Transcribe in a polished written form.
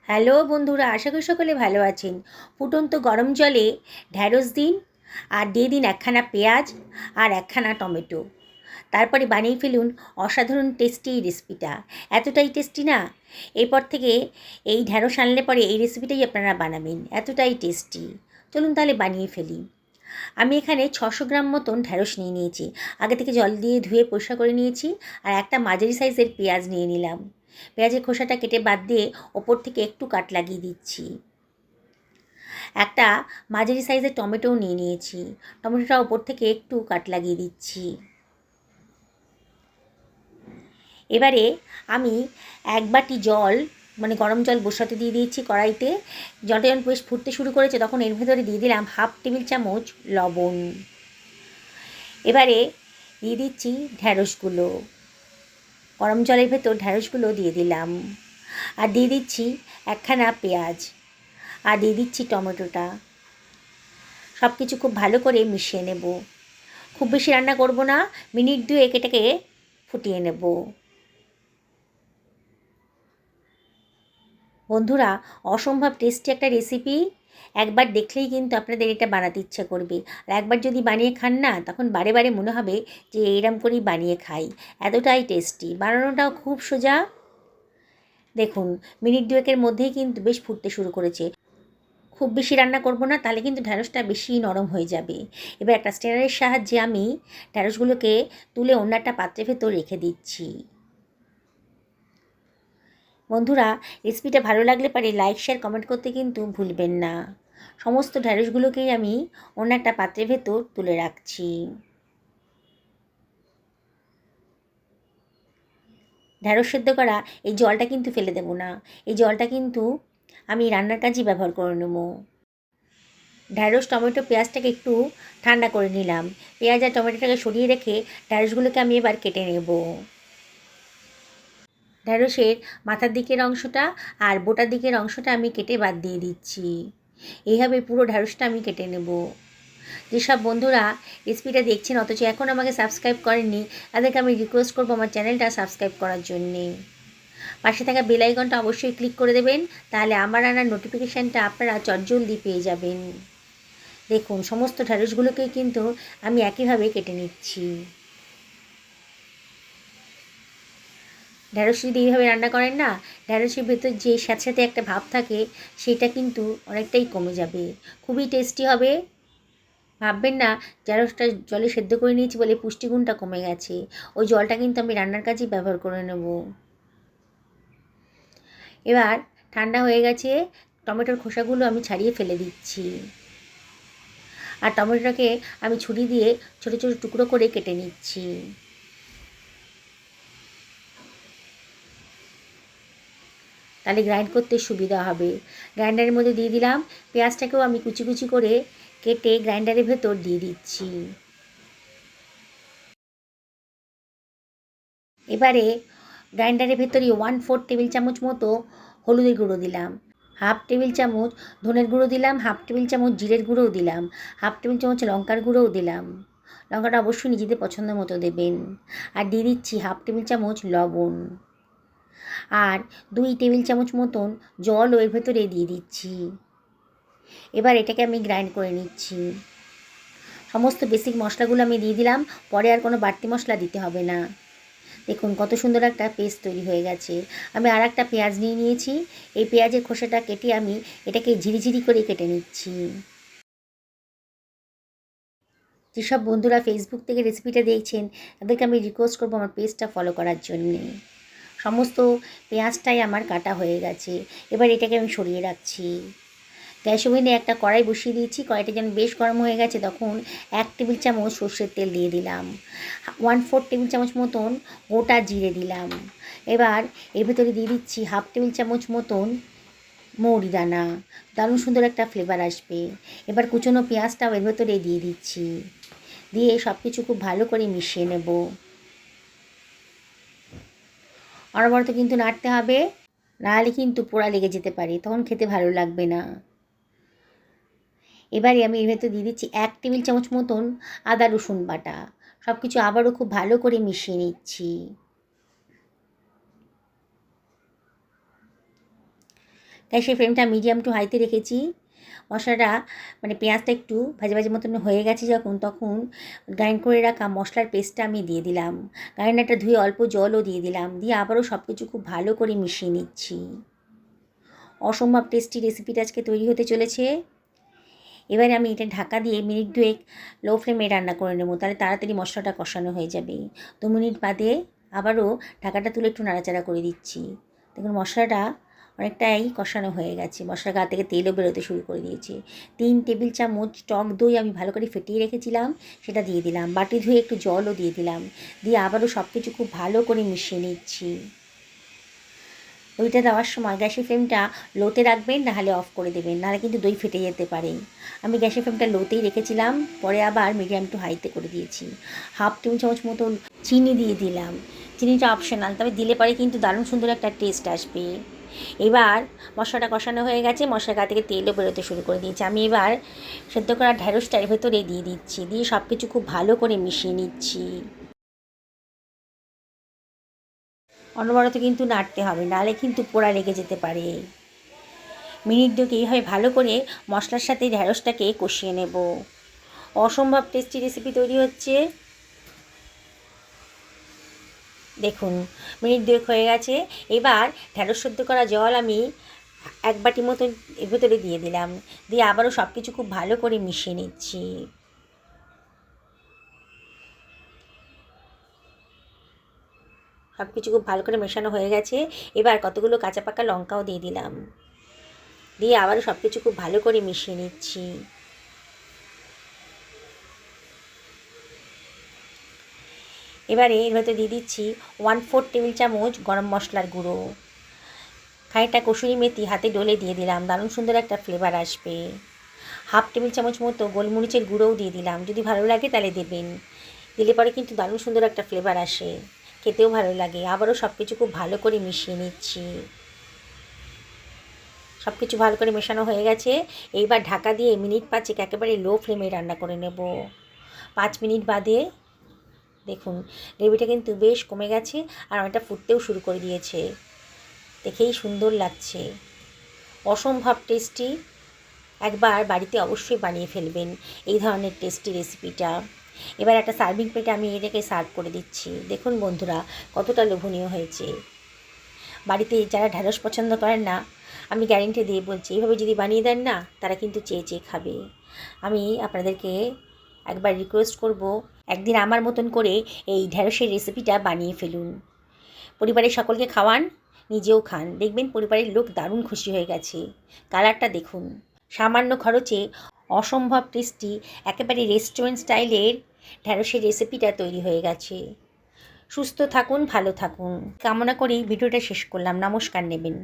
Hello বন্ধুরা, আশা করি সকলে ভালো আছেন। ফুটন্ত গরম জলে ঢ্যাঁড়স দিন আর দিয়ে দিন একখানা পেঁয়াজ আর একখানা টমেটো। তারপরে বানিয়ে ফেলুন অসাধারণ টেস্টি এই রেসিপিটা। এতটাই টেস্টি না, এরপর থেকে এই ঢ্যাঁড়স আনলে পরে এই রেসিপিটাই আপনারা বানাবেন, এতটাই টেস্টি। চলুন তাহলে বানিয়ে ফেলি। আমি এখানে 600 গ্রাম মতন ঢ্যাঁড়স নিয়ে নিয়েছি। আগে থেকে জল দিয়ে ধুয়ে পরিষ্কার করে নিয়েছি। আর একটা মাঝারি সাইজের পেঁয়াজ নিয়ে নিলাম। পেঁয়াজের খোসাটা কেটে বাদ দিয়ে ওপর থেকে একটু কাট লাগিয়ে দিচ্ছি। একটা মাঝারি সাইজের টমেটোও নিয়ে নিয়েছি। টমেটোটা ওপর থেকে একটু কাট লাগিয়ে দিচ্ছি। এবারে আমি 1 বাটি জল, মানে গরম জল বসাতে দিয়ে দিয়েছি কড়াইতে। জলটা যখন বেশ ফুটতে শুরু করেছে তখন এর ভেতরে দিয়ে দিলাম 1/2 টেবিল চামচ লবণ। এবারে দিয়ে দিচ্ছি ঢ্যাঁড়সগুলো। গরম জলের ভেতর ঢ্যাঁড়সগুলো দিয়ে দিলাম। আর দিয়ে দিচ্ছি একখানা পেঁয়াজ। আর দিয়ে দিচ্ছি টমেটোটা। সব কিছু খুব ভালো করে মিশিয়ে নেব। খুব বেশি রান্না করব না, মিনিট 2 এটাকে ফুটিয়ে নেব। বন্ধুরা, অসম্ভব টেস্টি একটা রেসিপি। একবার দেখলেই কিন্তু আপনাদের এটা বানাতে ইচ্ছা করবে। আর একবার যদি বানিয়ে খান না, তখন বারে বারে মনে হবে যে এইরকম করেই বানিয়ে খাই। এতটাই টেস্টি, বানানোটাও খুব সোজা। দেখুন, মিনিট 2 মধ্যেই কিন্তু বেশ ফুটতে শুরু করেছে। খুব বেশি রান্না করব না, তাহলে কিন্তু ঢ্যাঁড়সটা বেশি নরম হয়ে যাবে। এবার একটা স্ট্রেনারের সাহায্যে আমি ঢ্যাঁড়সগুলোকে তুলে অন্য একটা পাত্রের ভেতর রেখে দিচ্ছি। বন্ধুরা, রেসিপিটা ভালো লাগলে পারে লাইক শেয়ার কমেন্ট করতে কিন্তু ভুলবেন না। সমস্ত ঢ্যাঁড়সগুলোকেই আমি অন্য একটা পাত্রের ভেতর তুলে রাখছি। ঢ্যাঁড়স সেদ্ধ করা এই জলটা কিন্তু ফেলে দেব না। এই জলটা কিন্তু আমি রান্নার কাজেই ব্যবহার করে নেব। ঢ্যাঁড়স টমেটো পেঁয়াজটাকে একটু ঠান্ডা করে নিলাম। পেঁয়াজ আর টমেটোটাকে সরিয়ে রেখে ঢ্যাঁড়সগুলোকে আমি এবার কেটে নেব। ঢ্যাঁড়সের মাথার দিকের অংশটা আর বোটার দিকের অংশটা আমি কেটে বাদ দিয়ে দিচ্ছি। এইভাবে পুরো ঢ্যাঁড়সটা আমি কেটে নেব। যেসব বন্ধুরা রেসিপিটা দেখছেন অথচ এখন আমাকে সাবস্ক্রাইব করেননি, তাদেরকে আমি রিকোয়েস্ট করবো আমার চ্যানেলটা সাবস্ক্রাইব করার জন্যে। পাশে থাকা বেল আইকনটা অবশ্যই ক্লিক করে দেবেন, তাহলে আমার আনার নোটিফিকেশানটা আপনারা চটজলদি পেয়ে যাবেন। দেখুন, সমস্ত ঢ্যাঁড়সগুলোকেই কিন্তু আমি একইভাবে কেটে নিচ্ছি। ঢ্যাঁড়স যদি এইভাবে রান্না করেন না, ঢ্যাঁড়সের ভেতর যে স্যাঁতস্যাঁতে একটা ভাব থাকে সেটা কিন্তু অনেকটাই কমে যাবে। খুবই টেস্টি হবে। ভাববেন না ঢ্যাঁড়সটা জলে সেদ্ধ করে নিয়েছি বলে পুষ্টিগুণটা কমে গেছে। ওই জলটা কিন্তু আমি রান্নার কাজেই ব্যবহার করে নেব। এবার ঠান্ডা হয়ে গেছে, টমেটোর খোসাগুলো আমি ছাড়িয়ে ফেলে দিচ্ছি। আর টমেটোটাকে আমি ছুরি দিয়ে ছোটো ছোটো টুকরো করে কেটে নিচ্ছি। তাহলে গ্রাইন্ড করতে সুবিধা হবে। গ্রাইন্ডারের মধ্যে দিয়ে দিলাম। পেঁয়াজটাকেও আমি কুচি কুচি করে কেটে গ্রাইন্ডারের ভেতর দিয়ে দিচ্ছি। এবারে গ্রাইন্ডারের ভেতরে 1/4 টেবিল চামচ মতো হলুদের গুঁড়ো দিলাম। 1/2 টেবিল চামচ ধনের গুঁড়ো দিলাম। 1/2 টেবিল চামচ জিরের গুঁড়োও দিলাম। 1/2 টেবিল চামচ লঙ্কার গুঁড়োও দিলাম। লঙ্কাটা অবশ্যই নিজেদের পছন্দ মতো দেবেন। আর দিয়ে দিচ্ছি 1/2 টেবিল চামচ লবণ। আর 2 টেবিল চামচ মতন জল এর ভেতরে দিয়ে দিচ্ছি। এবার এটাকে আমি গ্রাইন্ড করে নিচ্ছি। সমস্ত বেসিক মশলাগুলো আমি দিয়ে দিলাম। পরে আর কোনো বাড়তি মশলা দিতে হবে না। দেখুন কত সুন্দর একটা পেস্ট তৈরি হয়ে গেছে। আমি আর একটা পেঁয়াজ নিয়ে নিয়েছি। এই পেঁয়াজের খোসাটা কেটে আমি এটাকে ঝিরিঝিরি করে কেটে নিচ্ছি। যেসব বন্ধুরা ফেসবুক থেকে রেসিপিটা দেখছেন তাদেরকে আমি রিকোয়েস্ট করবো আমার পেজটা ফলো করার জন্যে। সমস্ত পেঁয়াজটাই আমার কাটা হয়ে গেছে। এবার এটাকে আমি সরিয়ে রাখছি। গ্যাস ওভেনে একটা কড়াই বসিয়ে দিয়েছি। কড়াইটা যখন বেশ গরম হয়ে গেছে তখন 1 টেবিল চামচ সর্ষের তেল দিয়ে দিলাম। 1/4 টেবিল চামচ মতন গোটা জিরে দিলাম। এবার এর ভেতরে দিয়ে দিচ্ছি 1/2 টেবিল চামচ মতন মৌরি দানা। দারুণ সুন্দর একটা ফ্লেভার আসবে। এবার কুচনো পেঁয়াজটাও এর ভেতরে দিয়ে দিচ্ছি। দিয়ে সব কিছু খুব ভালো করে মিশিয়ে নেব। অনবরত কিন্তু নাড়তে হবে, নাহলে কিন্তু পোড়া লেগে যেতে পারে, তখন খেতে ভালো লাগবে না। এবারে আমি এর ভেতর দিয়ে দিচ্ছি 1 টেবিল চামচ মতন আদা রসুন বাটা। সব কিছু আবারও খুব ভালো করে মিশিয়ে নিচ্ছি। গ্যাসের ফ্লেমটা মিডিয়াম টু হাইতে রেখেছি। মশলাটা মানে পেঁয়াজটা একটু ভাজা ভাজা মতন হয়ে গেছে যখন, তখন গ্রাইন্ড করে রাখা মশলার পেস্টটা আমি দিয়ে দিলাম। গ্রাইন্ডারটা ধুয়ে অল্প জলও দিয়ে দিলাম, দিয়ে আবারও সব কিছু খুব ভালো করে মিশিয়ে নিচ্ছি। অসম্ভব টেস্টি রেসিপিটা আজকে তৈরি হতে চলেছে। এবারে আমি এটা ঢাকা দিয়ে মিনিট 2 লো ফ্লেমে রান্না করে নেবো, তাহলে তাড়াতাড়ি মশলাটা কষানো হয়ে যাবে। 2 মিনিট বাদে আবারও ঢাকাটা তুলে একটু নাড়াচাড়া করে দিচ্ছি। দেখুন মশলাটা অনেকটাই কষানো হয়ে গেছে, মশলার গা থেকে তেলও বেরোতে শুরু করে দিয়েছে। 3 টেবিল চামচ টক দই আমি ভালো করে ফেটিয়ে রেখেছিলাম, সেটা দিয়ে দিলাম। বাটি ধুয়ে একটু জলও দিয়ে দিলাম, দিয়ে আবারও সব কিছু খুব ভালো করে মিশিয়ে নিচ্ছি। দইটা দেওয়ার সময় গ্যাসের ফ্লেমটা লোতে রাখবেন, নাহলে অফ করে দেবেন, নাহলে কিন্তু দই ফেটে যেতে পারে। আমি গ্যাসের ফ্লেমটা লোতেই রেখেছিলাম, পরে আবার মিডিয়াম টু হাইতে করে দিয়েছি। 1/2 টেবিল চামচ মতো চিনি দিয়ে দিলাম। চিনিটা অপশনাল, তবে দিলে পরে কিন্তু দারুণ সুন্দর একটা টেস্ট আসবে। এবার মশলাটা কষানো হয়ে গেছে, মশলার গা থেকে তেলও বেরোতে শুরু করে দিয়েছি। আমি এবার সেদ্ধ করা ঢ্যাঁড়সটা এর ভেতরে দিয়ে দিচ্ছি, দিয়ে সব কিছু খুব ভালো করে মিশিয়ে নিচ্ছি। অনবরত কিন্তু নাড়তে হবে, নাহলে কিন্তু পোড়া লেগে যেতে পারে। মিনিট 2 এইভাবে ভালো করে মশলার সাথে ঢ্যাঁড়সটাকে কষিয়ে নেব। অসম্ভব টেস্টি রেসিপি তৈরি হচ্ছে। দেখুন মিনিট 2 হয়ে গেছে। এবার ঢ্যাঁড়স সেদ্ধ করা জল আমি 1 বাটি মতো এর ভেতরে দিয়ে দিলাম, দিয়ে আবারও সব কিছু খুব ভালো করে মিশিয়ে নিচ্ছি। সব কিছু খুব ভালো করে মেশানো হয়ে গেছে। এবার কতগুলো কাঁচা পাকা লঙ্কাও দিয়ে দিলাম, দিয়ে আবারও সব কিছু খুব ভালো করে মিশিয়ে নিচ্ছি। এবারে এর ভেতরে দিয়ে দিচ্ছি 1/4 টেবিল চামচ গরম মশলার গুঁড়ো। খানিকটা কসুরি মেথি হাতে ডলে দিয়ে দিলাম, দারুণ সুন্দর একটা ফ্লেভার আসবে। 1/2 টেবিল চামচ মতো গোলমরিচের গুঁড়োও দিয়ে দিলাম, যদি ভালো লাগে তাহলে দেবেন, দিলে পরে কিন্তু দারুণ সুন্দর একটা ফ্লেভার আসে, খেতেও ভালো লাগে। আবারও সব কিছু খুব ভালো করে মিশিয়ে নিচ্ছি। সব কিছু ভালো করে মেশানো হয়ে গেছে। এইবার ঢাকা দিয়ে মিনিট 5 একেবারে লো ফ্লেমে রান্না করে নেব। 5 মিনিট বাদে দেখুন গ্রেভিটা কিন্তু বেশ কমে গেছে, আর অনেকটা ফুটতেও শুরু করে দিয়েছে, দেখেই সুন্দর লাগছে। অসম্ভব টেস্টি, একবার বাড়িতে অবশ্যই বানিয়ে ফেলবেন এই ধরনের টেস্টি রেসিপিটা। এবার একটা সার্ভিং প্লেটে আমি এটাকে সার্ভ করে দিচ্ছি। দেখুন বন্ধুরা কতটা লোভনীয় হয়েছে। বাড়িতে যারা ঢ্যাঁড়স পছন্দ করেন না, আমি গ্যারেন্টি দিয়ে বলছি, এইভাবে যদি বানিয়ে দেন না, তারা কিন্তু চেয়ে চেয়ে খাবে। আমি আপনাদেরকে একবার রিকোয়েস্ট করব, একদিন আমার মতন করে এই ঢ্যাঁড়সের রেসিপিটা বানিয়ে ফেলুন, পরিবারের সকলকে খাওয়ান, নিজেও খান, দেখবেন পরিবারের লোক দারুণ খুশি হয়ে গেছে। কালারটা দেখুন, সামান্য খরচে অসম্ভব টেস্টি একেবারে রেস্টুরেন্ট স্টাইলের ঢ্যাঁড়সের রেসিপিটা তৈরি হয়ে গেছে। সুস্থ থাকুন, ভালো থাকুন কামনা করেই ভিডিওটা শেষ করলাম। নমস্কার নেবেন।